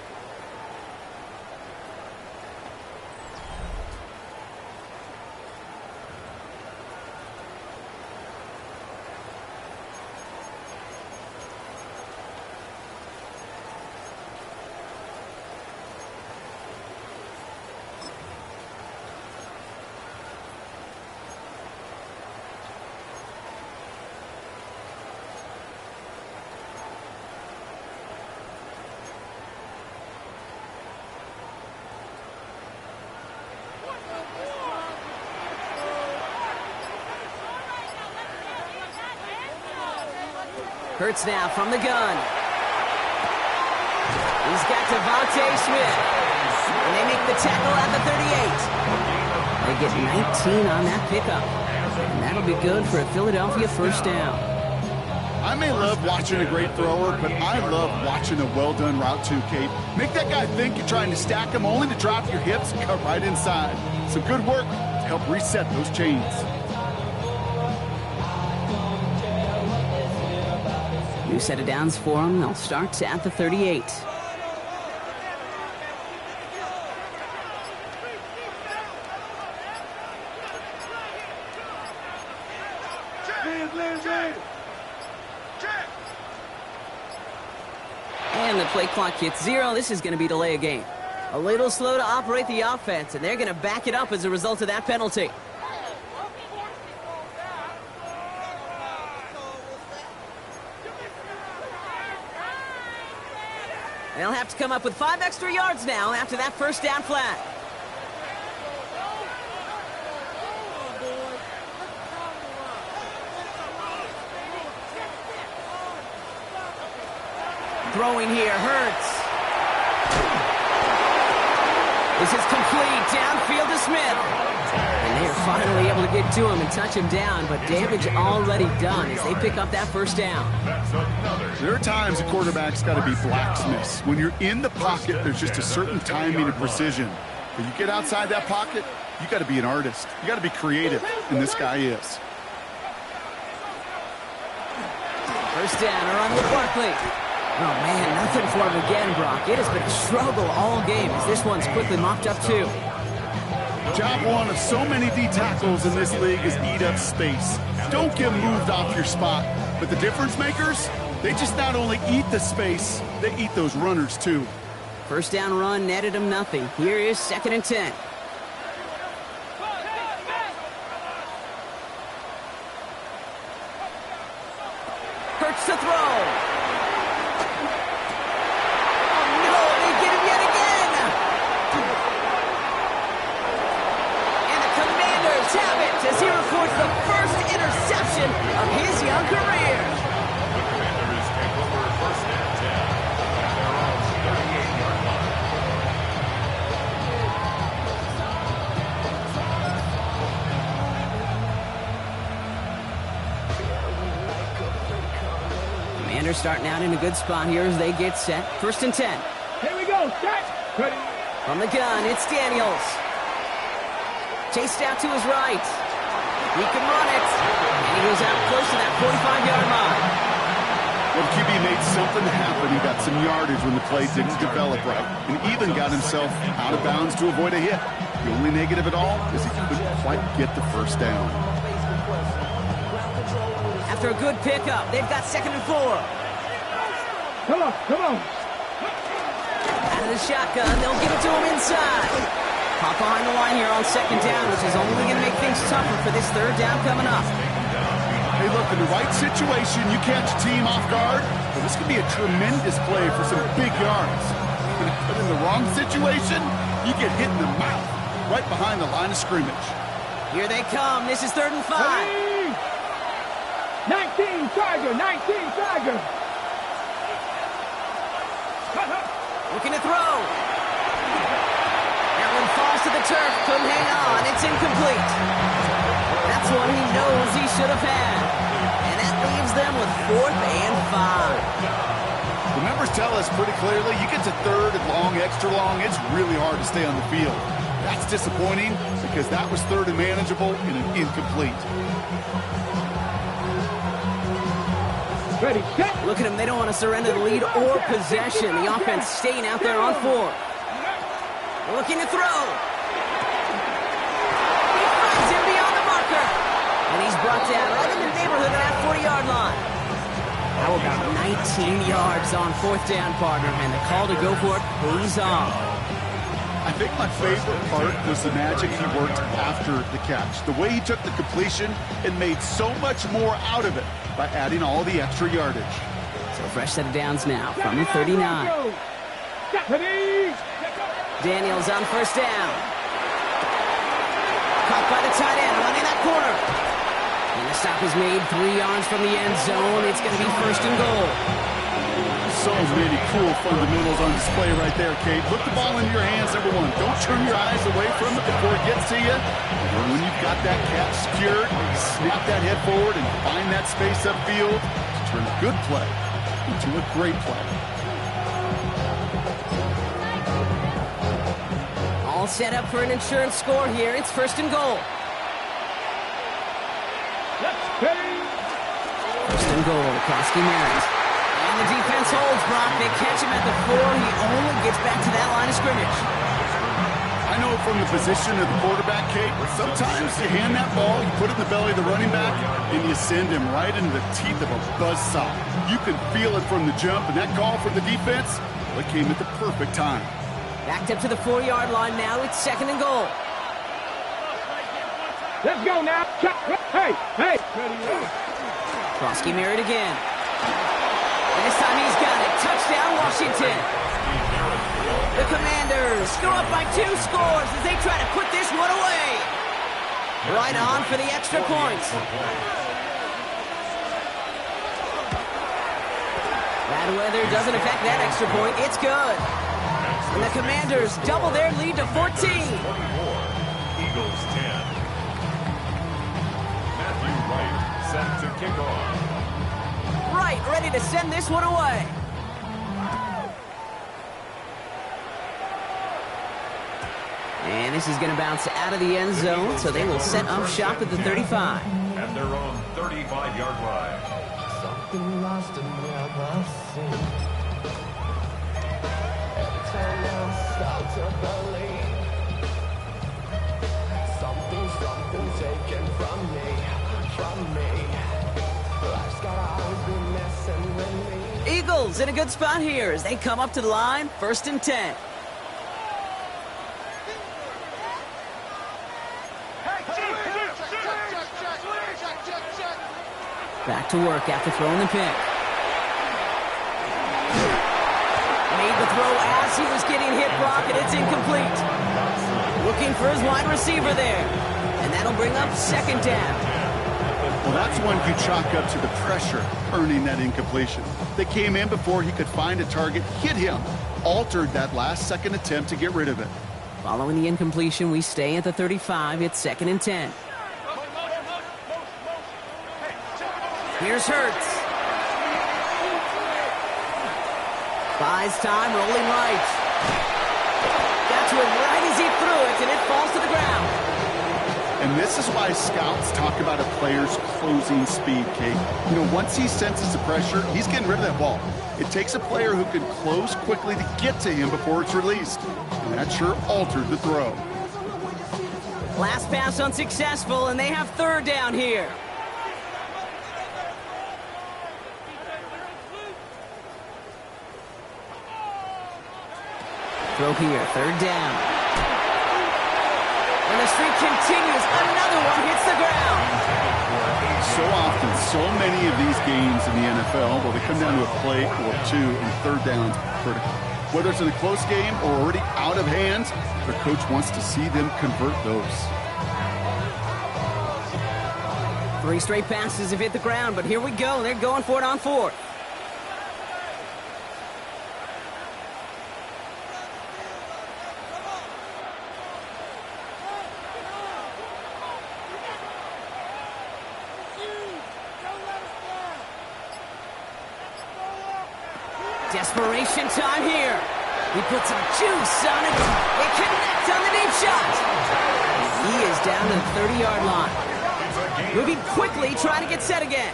Hurts now from the gun. He's got Devontae Smith. And they make the tackle at the 38. They get 19 on that pickup. And that'll be good for a Philadelphia 1st down. I may love watching a great thrower, but I love watching a well-done route too, Kate. Make that guy think you're trying to stack him only to drop your hips and cut right inside. Some good work to help reset those chains. New set of downs for them. They'll start at the 38. And the play clock hits 0. This is going to be delay a game. A little slow to operate the offense, and they're going to back it up as a result of that penalty. They'll have to come up with 5 extra yards now after that first down flat. Throwing here hurts. This is complete. Downfield to Smith. And they're finally able to get to him and touch him down, but damage already done as they pick up that first down. There are times a quarterback's got to be blacksmiths. When you're in the pocket, there's just a certain timing and precision. When you get outside that pocket, you got to be an artist. You got to be creative, and this guy is. First down, around with Barkley. Oh, man, nothing for him again, Brock. It has been a struggle all game as this one's quickly mopped up, too. Job one of so many D tackles in this league is eat up space. Don't get moved off your spot. But the difference makers, they just not only eat the space, they eat those runners, too. First down run netted him nothing. Here is 2nd and 10. Hurts to throw. As he records the first interception of his young career. The Commanders take over 1st and 10 at their own 38-yard line. Commanders starting out in a good spot here as they get set. 1st and 10. Here we go. Set. Ready. From the gun, it's Daniels. Chased out to his right. He can run it. And he goes out close to that 45-yard line. Well, QB made something happen. He got some yardage when the play didn't develop right. And even got himself out of bounds to avoid a hit. The only negative at all is he couldn't quite get the first down. After a good pickup, they've got 2nd and 4. Come on, come on. Out of the shotgun, they'll give it to him inside. Hop behind the line here on 2nd down, which is only going to make things tougher for this 3rd down coming up. Hey, look, in the right situation, you catch a team off guard, but this could be a tremendous play for some big yards. But in the wrong situation, you get hit in the mouth right behind the line of scrimmage. Here they come. This is 3rd and 5. 19 Tiger, 19 Tiger. Looking to throw. That one falls to the turf. Couldn't hang on. It's incomplete. That's one he knows he should have had. And that leaves them with 4th and 5. The numbers tell us pretty clearly, you get to 3rd and long, extra long, it's really hard to stay on the field. That's disappointing because that was 3rd and manageable and an incomplete. Ready, set. Look at them. They don't want to surrender the lead or possession. The offense staying out there on 4. Looking to throw. He finds him beyond the marker. And he's brought down right in the neighborhood of that 40-yard line. How about 19 yards on 4th down, partner? And the call to go for it pays off. I think my favorite part was the magic he worked after the catch. The way he took the completion and made so much more out of it by adding all the extra yardage. So fresh set of downs now from the 39. Daniels on 1st down. Caught by the tight end, running that corner. And the stop is made 3 yards from the end zone. It's going to be 1st and goal. So many cool fundamentals on display right there, Kate. Put the ball into your hands, number 1. Don't turn your eyes away from it before it gets to you. And when you've got that catch secured, snap that head forward and find that space upfield to turn a good play into a great play. All set up for an insurance score here. It's 1st and goal. First and goal, Krosky Merritt. And the defense holds Brock. They catch him at the 4. He only gets back to that line of scrimmage. I know from the position of the quarterback, Kate, sometimes you hand that ball, you put it in the belly of the running back, and you send him right into the teeth of a buzzsaw. You can feel it from the jump, and that call from the defense, well, it came at the perfect time. Backed up to the 4-yard line now. It's second and goal. Let's go now. Hey, hey. Krosky Merritt again. And this time he's got it. Touchdown, Washington. The Commanders go up by 2 scores as they try to put this one away. Right on for the extra point. Bad weather doesn't affect that extra point. It's good. And the Commanders double their lead to 14. Eagles 10. Matthew Wright set to kick off. Right, ready to send this one away. And this is going to bounce out of the end zone, so they will set up shop at the 35. At their own 35-yard line. Something lost and never seen. Every time I start to believe, something taken from me. Life's gotta always be messing with me. Eagles in a good spot here as they come up to the line, 1st and 10. Back to work after throwing the pick. Made the throw as he was getting hit, Brock, and it's incomplete. Looking for his wide receiver there. And that'll bring up 2nd down. Well, that's one you chalk up to the pressure earning that incompletion. They came in before he could find a target, hit him, altered that last-second attempt to get rid of it. Following the incompletion, we stay at the 35. It's 2nd and 10. Here's Hurts. Buys time, rolling right. Got to him right as he threw it, and it falls to the ground. And this is why scouts talk about a player's closing speed, Kate. You know, once he senses the pressure, he's getting rid of that ball. It takes a player who can close quickly to get to him before it's released. And that sure altered the throw. Last pass unsuccessful, and they have 3rd down here. Throw here, 3rd down. And the streak continues. Another one hits the ground. So often, so many of these games in the NFL, well, they come down to a play or 2, and 3rd down's critical. Whether it's in a close game or already out of hand, the coach wants to see them convert those. 3 straight passes have hit the ground, but here we go. They're going for it on 4th. Desperation time here. He puts some juice on it. They connect on the deep shot. He is down to the 30-yard line. Moving quickly, trying to get set again.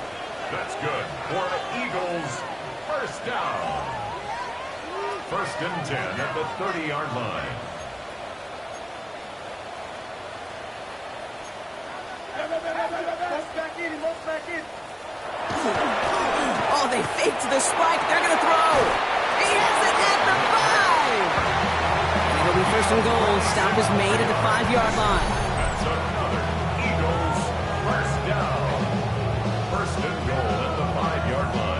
That's good for the Eagles. 1st down. 1st and 10 at the 30-yard line. Oh, they faked the spike. They're going to throw. He has it at the 5. It'll be 1st and goal. Stop is made at the 5-yard line. That's another Eagles 1st down. 1st and goal at the 5-yard line.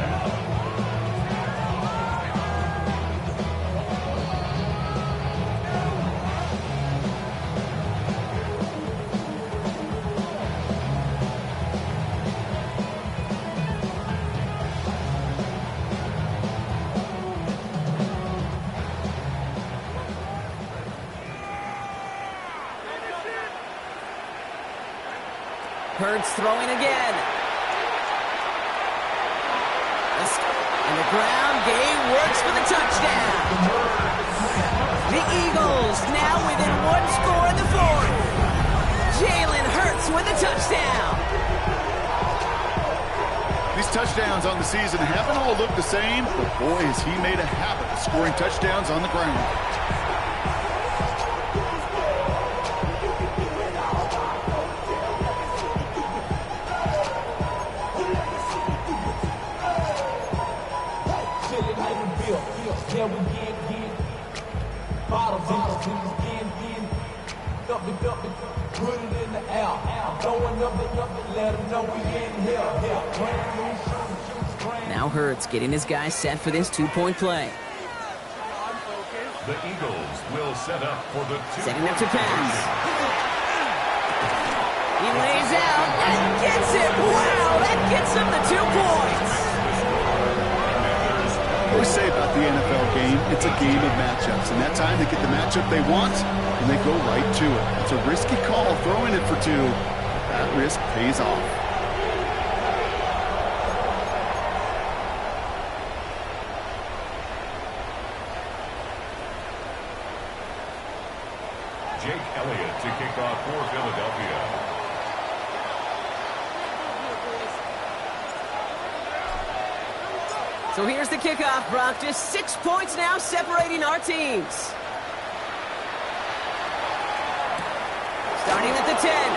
Hurts throwing again. And the ground game works for the touchdown. The Eagles now within 1 score in the 4th. Jalen Hurts with a touchdown. touchdowns on the season haven't all looked the same, but boy, has he made a habit of scoring touchdowns on the ground. Now Hurts getting his guys set for this two-point play. The Eagles will set up for the two. Setting up to pass. He lays out and gets it. Wow, that gets him the 2 points. What we say about the NFL game, it's a game of matchups, and that time they get the matchup they want, and they go right to it. It's a risky call throwing it for 2. That risk pays off. Jake Elliott to kick off for Philadelphia. So here's the kickoff, Brock. Just 6 points now separating our teams. Starting at the 10.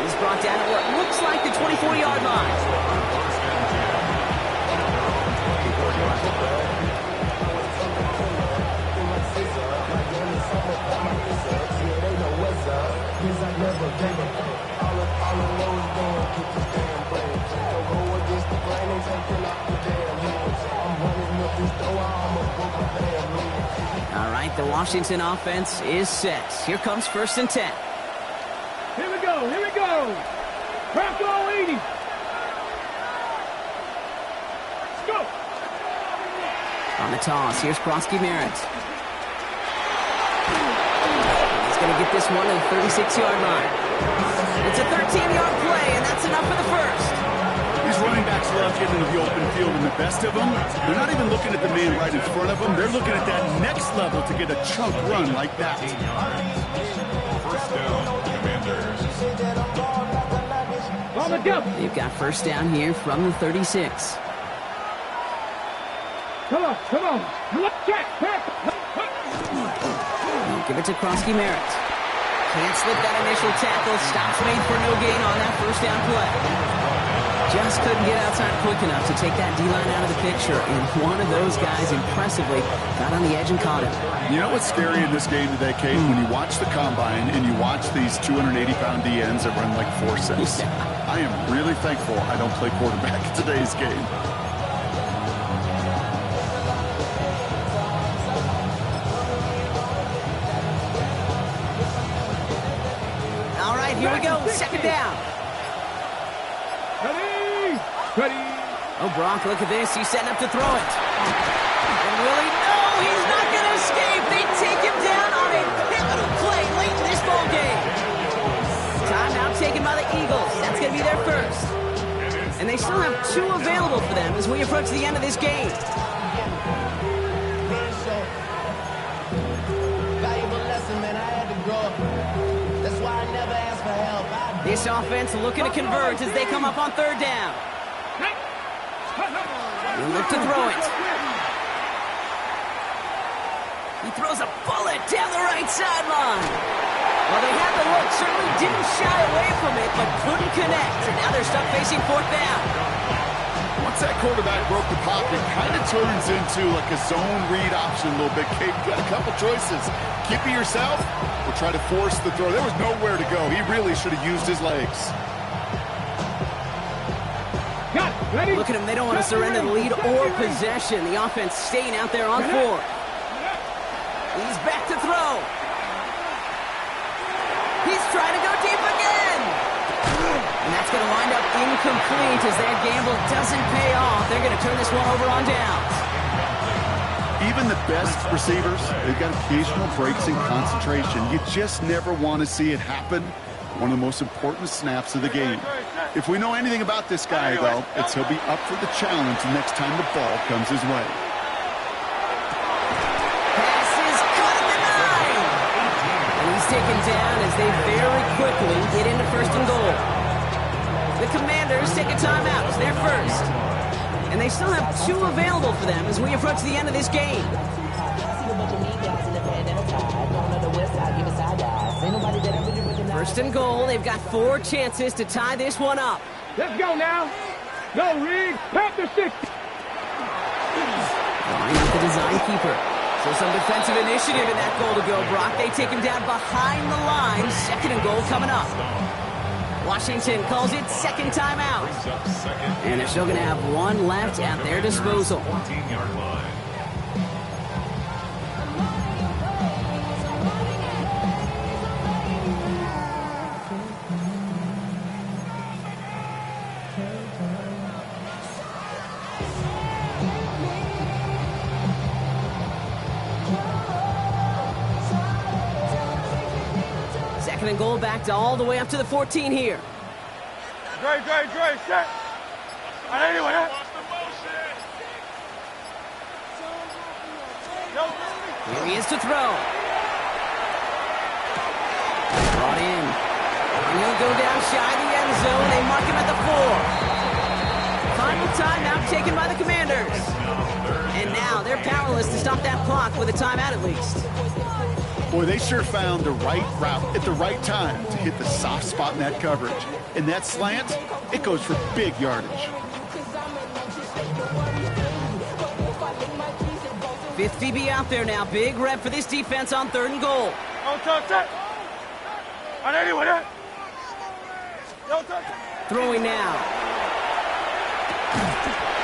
He's brought down at what looks like the 24-yard line. All right, the Washington offense is set. Here comes 1st and 10. Here we go, here we go. Bronco 80. Let's go. On the toss, here's Krosky Merritt. He's going to get this one at the 36-yard line. It's a 13-yard play, and that's enough for the first. These running backs love getting into the open field, and the best of them, they're not even looking at the man right in front of them. They're looking at that next level to get a chunk run like that. First down, Commanders. They've got first down here from the 36. Come on, come on. Check. Give it to Krosky Merritt. Can't slip that initial tackle. Stops made for no gain on that first down play. Just couldn't get outside quick enough to take that D-line out of the picture, and one of those guys impressively got on the edge and caught him. You know what's scary in this game today, Kate? When you watch the combine and you watch these 280-pound DNs that run like 4.6. Yeah. I am really thankful I don't play quarterback in today's game. All right, here we go. Second down. Ready. Oh, Brock, look at this. He's setting up to throw it. And will he? No, he's not going to escape. They take him down on a pivotal play late in this ball game. Timeout taken by the Eagles. That's going to be their first. And they still have 2 available for them as we approach the end of this game. This offense looking to convert as they come up on 3rd down. He'll look to throw it. He throws a bullet down the right sideline. Well, they had the look, certainly didn't shy away from it, but couldn't connect. And now they're stuck facing 4th down. Once that quarterback broke the pocket, it kind of turns into like a zone read option a little bit. Kate, got a couple choices. Keep it yourself or try to force the throw. There was nowhere to go. He really should have used his legs. Look at him. They don't want to surrender the lead or possession. The offense staying out there on 4. He's back to throw. He's trying to go deep again. And that's going to wind up incomplete as that gamble doesn't pay off. They're going to turn this one over on downs. Even the best receivers, they've got occasional breaks in concentration. You just never want to see it happen. One of the most important snaps of the game. If we know anything about this guy, though, it's he'll be up for the challenge next time the ball comes his way. Pass is caught at the 9. And he's taken down as they very quickly get into 1st and goal. The Commanders take a timeout. It's their first. And they still have 2 available for them as we approach the end of this game. First and goal. They've got 4 chances to tie this one up. Let's go now. Go, Reed. Panther 6. Line with the design keeper. So some defensive initiative in that goal to go, Brock. They take him down behind the line. Second and goal coming up. Washington calls it second timeout. And they're still going to have 1 left at their disposal. 14-yard line. Second and goal backed all the way up to the 14 here. Dre, set. I need it. Here he is to throw. Brought in. And he'll go down shy of the end zone. They mark him at the 4. Final timeout taken by the Commanders. And now they're powerless to stop that clock with a timeout at least. Boy, they sure found the right route at the right time to hit the soft spot in that coverage. And that slant, it goes for big yardage. 5th DB out there now. Big rep for this defense on 3rd and goal. Throwing now.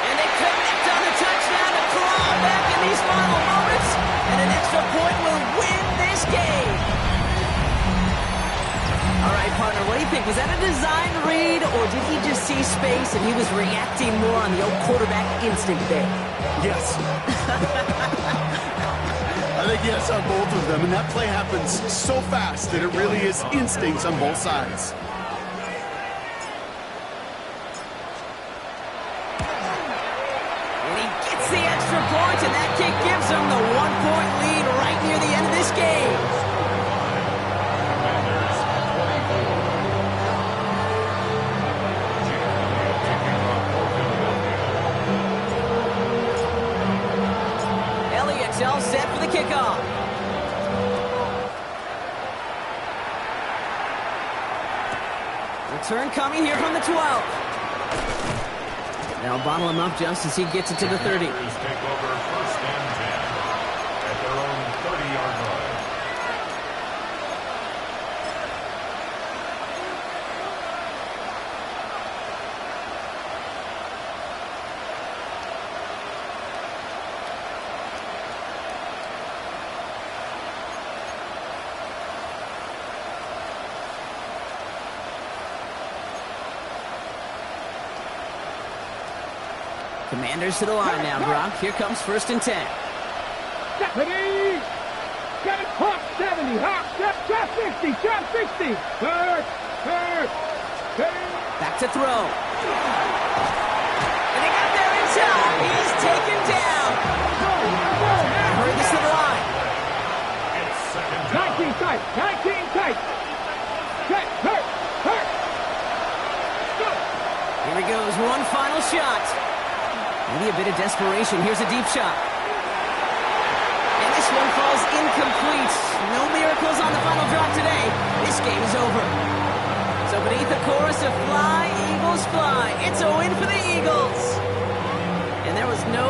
And they connect on the touchdown to claw back in these final moments. And an extra point will win this game. All right, partner, what do you think? Was that a design read, or did he just see space and he was reacting more on the old quarterback instinct there? Yes. I think yes on both of them, and that play happens so fast that it really is instincts on both sides. And he gets the extra point, and that kick gives him the 1-point lead right near the end of this game. All set for the kickoff. Return coming here from the 12. They'll bottle him up just as he gets it to the 30. Take over 1st and 10 at their own 30-yard line. Commanders to the line now, Brock. Here comes 1st and 10. 70! Get it, Hawk 70! Hawk, shot 60! Shot 60! Third! Back to throw. And they got there in time. He's taken down. Hurry this to the line. It's 2nd down. 19 tight! 19 tight! Set! Hurt! Go! Here he goes. One final shot. Maybe a bit of desperation. Here's a deep shot. And this one falls incomplete. No miracles on the final drive today. This game is over. So beneath the chorus of Fly, Eagles Fly, it's a win for the Eagles. And there was no